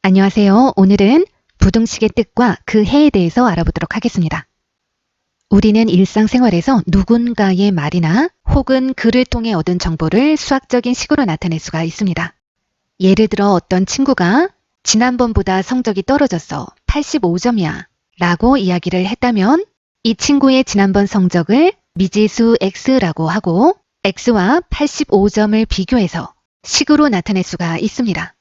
안녕하세요. 오늘은 부등식의 뜻과 그 해에 대해서 알아보도록 하겠습니다. 우리는 일상생활에서 누군가의 말이나 혹은 글을 통해 얻은 정보를 수학적인 식으로 나타낼 수가 있습니다. 예를 들어 어떤 친구가 지난번보다 성적이 떨어졌어. 85점이야. 라고 이야기를 했다면 이 친구의 지난번 성적을 미지수 x라고 하고 x와 85점을 비교해서 식으로 나타낼 수가 있습니다.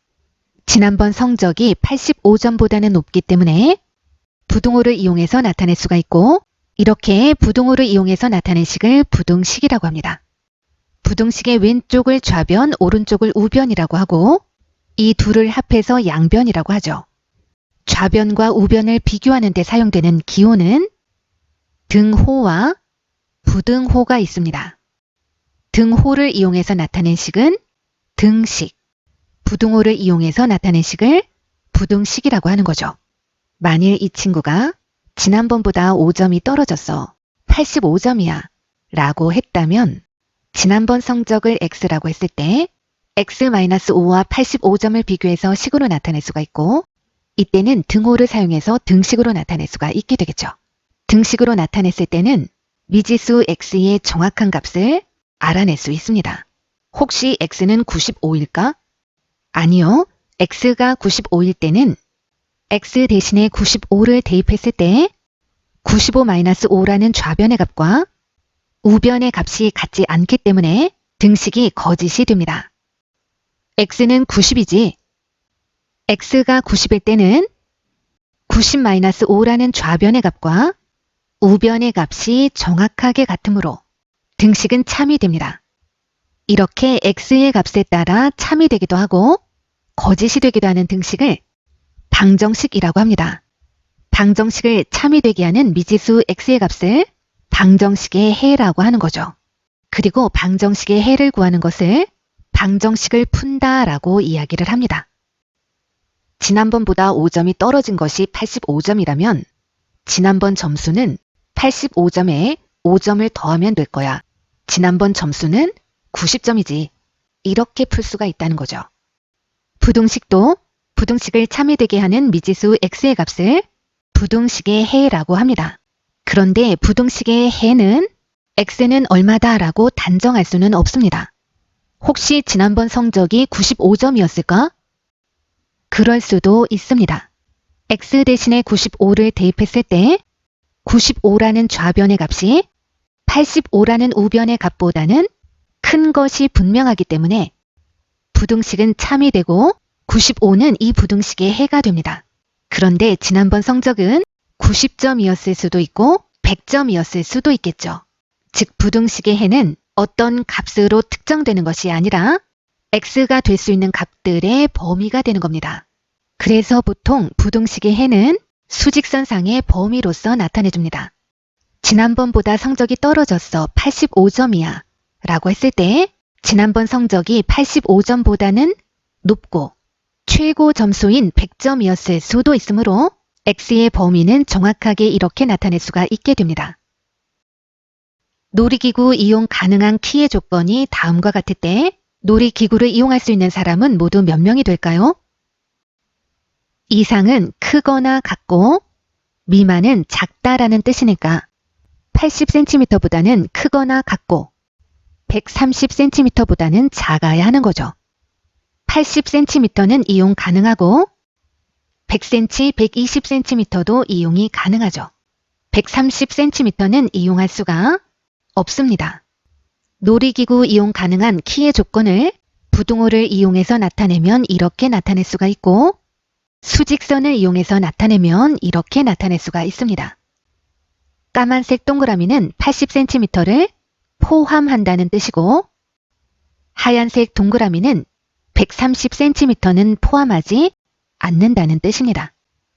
지난번 성적이 85점보다는 높기 때문에 부등호를 이용해서 나타낼 수가 있고 이렇게 부등호를 이용해서 나타낸 식을 부등식이라고 합니다. 부등식의 왼쪽을 좌변, 오른쪽을 우변이라고 하고 이 둘을 합해서 양변이라고 하죠. 좌변과 우변을 비교하는 데 사용되는 기호는 등호와 부등호가 있습니다. 등호를 이용해서 나타낸 식은 등식, 부등호를 이용해서 나타낸 식을 부등식이라고 하는 거죠. 만일 이 친구가 지난번보다 5점이 떨어졌어. 85점이야. 라고 했다면 지난번 성적을 x라고 했을 때 x-5와 85점을 비교해서 식으로 나타낼 수가 있고 이때는 등호를 사용해서 등식으로 나타낼 수가 있게 되겠죠. 등식으로 나타냈을 때는 미지수 x의 정확한 값을 알아낼 수 있습니다. 혹시 x는 95일까? 아니요. x가 95일 때는 x 대신에 95를 대입했을 때 95-5라는 좌변의 값과 우변의 값이 같지 않기 때문에 등식이 거짓이 됩니다. x는 90이지. x가 90일 때는 90-5라는 좌변의 값과 우변의 값이 정확하게 같으므로 등식은 참이 됩니다. 이렇게 x의 값에 따라 참이 되기도 하고 거짓이 되기도 하는 등식을 방정식이라고 합니다. 방정식을 참이 되게 하는 미지수 x의 값을 방정식의 해라고 하는 거죠. 그리고 방정식의 해를 구하는 것을 방정식을 푼다라고 이야기를 합니다. 지난번보다 5점이 떨어진 것이 85점이라면 지난번 점수는 85점에 5점을 더하면 될 거야. 지난번 점수는 90점이지. 이렇게 풀 수가 있다는 거죠. 부등식도 부등식을 참이 되게 하는 미지수 x의 값을 부등식의 해라고 합니다. 그런데 부등식의 해는 x는 얼마다 라고 단정할 수는 없습니다. 혹시 지난번 성적이 95점이었을까? 그럴 수도 있습니다. x 대신에 95를 대입했을 때 95라는 좌변의 값이 85라는 우변의 값보다는 큰 것이 분명하기 때문에 부등식은 참이 되고 95는 이 부등식의 해가 됩니다. 그런데 지난번 성적은 90점이었을 수도 있고 100점이었을 수도 있겠죠. 즉 부등식의 해는 어떤 값으로 특정되는 것이 아니라 x가 될 수 있는 값들의 범위가 되는 겁니다. 그래서 보통 부등식의 해는 수직선상의 범위로서 나타내줍니다. 지난번보다 성적이 떨어졌어. 85점이야. 라고 했을 때 지난번 성적이 85점보다는 높고 최고 점수인 100점이었을 수도 있으므로 x의 범위는 정확하게 이렇게 나타낼 수가 있게 됩니다. 놀이기구 이용 가능한 키의 조건이 다음과 같을 때 놀이기구를 이용할 수 있는 사람은 모두 몇 명이 될까요? 이상은 크거나 같고 미만은 작다라는 뜻이니까 80cm보다는 크거나 같고 130cm보다는 작아야 하는 거죠. 80cm는 이용 가능하고 100cm, 120cm도 이용이 가능하죠. 130cm는 이용할 수가 없습니다. 놀이기구 이용 가능한 키의 조건을 부등호를 이용해서 나타내면 이렇게 나타낼 수가 있고 수직선을 이용해서 나타내면 이렇게 나타낼 수가 있습니다. 까만색 동그라미는 80cm를 포함한다는 뜻이고 하얀색 동그라미는 130cm는 포함하지 않는다는 뜻입니다.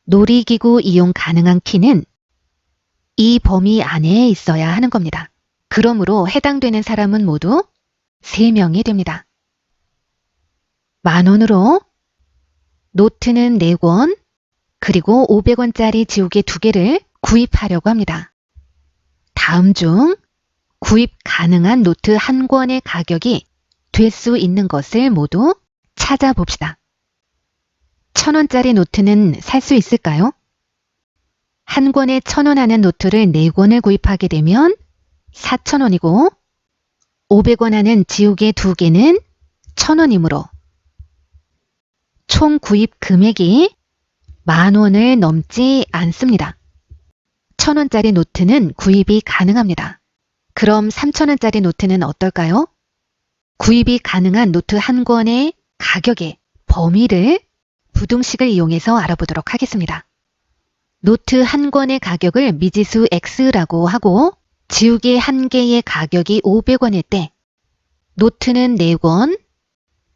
놀이기구 이용 가능한 키는 이 범위 안에 있어야 하는 겁니다. 그러므로 해당되는 사람은 모두 3명이 됩니다. 10,000원으로 노트는 4권 그리고 500원짜리 지우개 2개를 구입하려고 합니다. 다음 중 구입 가능한 노트 1권의 가격이 될 수 있는 것을 모두 찾아봅시다. 1,000원짜리 노트는 살 수 있을까요? 한 권에 1,000원 하는 노트를 4권을 구입하게 되면 4,000원이고 500원 하는 지우개 2개는 1,000원이므로 총 구입 금액이 10,000원을 넘지 않습니다. 1,000원짜리 노트는 구입이 가능합니다. 그럼 3,000원짜리 노트는 어떨까요? 구입이 가능한 노트 한 권의 가격의 범위를 부등식을 이용해서 알아보도록 하겠습니다. 노트 한 권의 가격을 미지수 X라고 하고 지우개 한 개의 가격이 500원일 때 노트는 4권,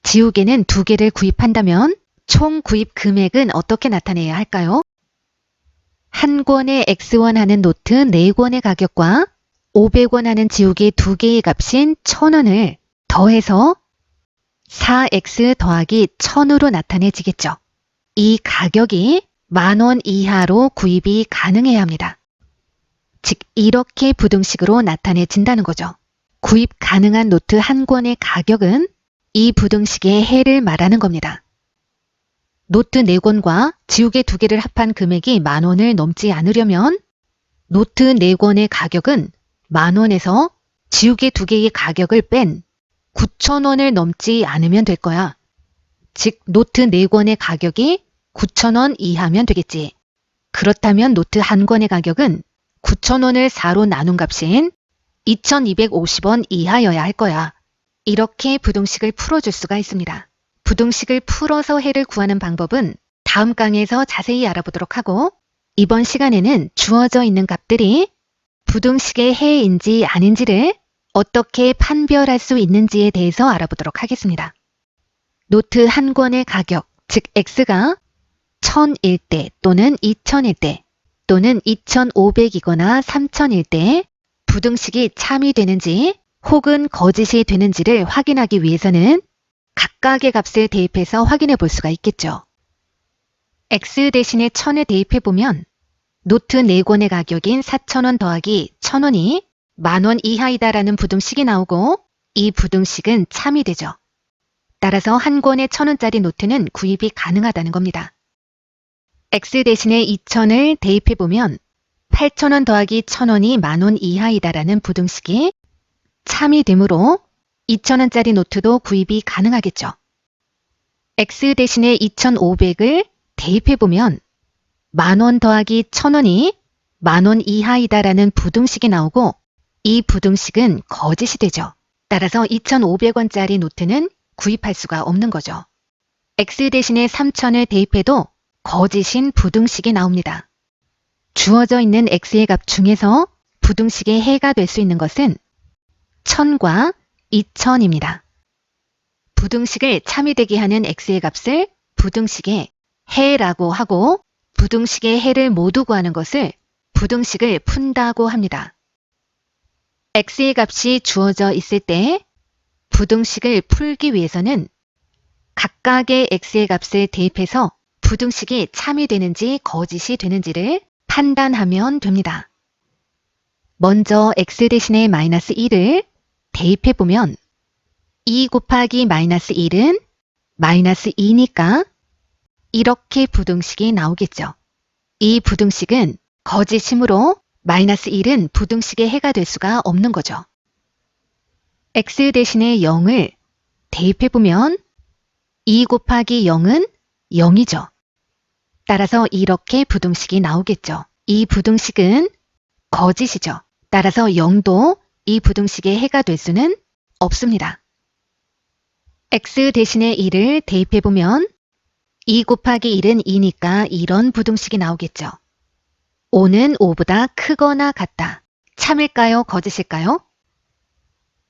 지우개는 2개를 구입한다면 총 구입 금액은 어떻게 나타내야 할까요? 한 권의 X1 하는 노트 4권의 가격과 500원 하는 지우개 2개의 값인 1,000원을 더해서 4X 더하기 1,000으로 나타내지겠죠. 이 가격이 10,000원 이하로 구입이 가능해야 합니다. 즉 이렇게 부등식으로 나타내진다는 거죠. 구입 가능한 노트 한 권의 가격은 이 부등식의 해를 말하는 겁니다. 노트 4권과 지우개 2개를 합한 금액이 10,000원을 넘지 않으려면 노트 4권의 가격은 10,000원에서 지우개 2개의 가격을 뺀 9,000원을 넘지 않으면 될 거야. 즉 노트 4권의 가격이 9,000원 이하면 되겠지. 그렇다면 노트 한 권의 가격은 9,000원을 4로 나눈 값인 2,250원 이하여야 할 거야. 이렇게 부등식을 풀어줄 수가 있습니다. 부등식을 풀어서 해를 구하는 방법은 다음 강의에서 자세히 알아보도록 하고 이번 시간에는 주어져 있는 값들이 부등식의 해인지 아닌지를 어떻게 판별할 수 있는지에 대해서 알아보도록 하겠습니다. 노트 한 권의 가격, 즉 X가 1,000일 때 또는 2,000일 때 또는 2,500이거나 3,000일 때 부등식이 참이 되는지 혹은 거짓이 되는지를 확인하기 위해서는 각각의 값을 대입해서 확인해 볼 수가 있겠죠. X 대신에 1,000을 대입해 보면 노트 4권의 가격인 4,000원 더하기 1,000원이 10,000원 이하이다라는 부등식이 나오고 이 부등식은 참이 되죠. 따라서 한 권의 1,000원짜리 노트는 구입이 가능하다는 겁니다. X 대신에 2,000을 대입해 보면 8,000원 더하기 1,000원이 10,000원 이하이다라는 부등식이 참이 되므로 2,000원짜리 노트도 구입이 가능하겠죠. X 대신에 2,500을 대입해 보면 10,000원 더하기 1,000원이 10,000원 이하이다라는 부등식이 나오고 이 부등식은 거짓이 되죠. 따라서 2,500원짜리 노트는 구입할 수가 없는 거죠. X 대신에 3,000을 대입해도 거짓인 부등식이 나옵니다. 주어져 있는 X의 값 중에서 부등식의 해가 될 수 있는 것은 1,000과 2,000입니다. 부등식을 참이 되게 하는 X의 값을 부등식의 해라고 하고 부등식의 해를 모두 구하는 것을 부등식을 푼다고 합니다. X의 값이 주어져 있을 때 부등식을 풀기 위해서는 각각의 X의 값을 대입해서 부등식이 참이 되는지 거짓이 되는지를 판단하면 됩니다. 먼저 X 대신에 마이너스 1을 대입해 보면 2 곱하기 마이너스 1은 마이너스 2니까 이렇게 부등식이 나오겠죠. 이 부등식은 거짓이므로 마이너스 1은 부등식의 해가 될 수가 없는 거죠. X 대신에 0을 대입해 보면 2 곱하기 0은 0이죠. 따라서 이렇게 부등식이 나오겠죠. 이 부등식은 거짓이죠. 따라서 0도 이 부등식의 해가 될 수는 없습니다. X 대신에 1을 대입해 보면 2 곱하기 1은 2니까 이런 부등식이 나오겠죠. 5는 5보다 크거나 같다. 참일까요? 거짓일까요?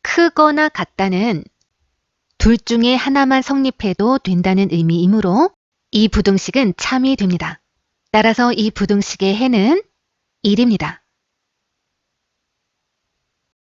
크거나 같다는 둘 중에 하나만 성립해도 된다는 의미이므로 이 부등식은 참이 됩니다. 따라서 이 부등식의 해는 1입니다.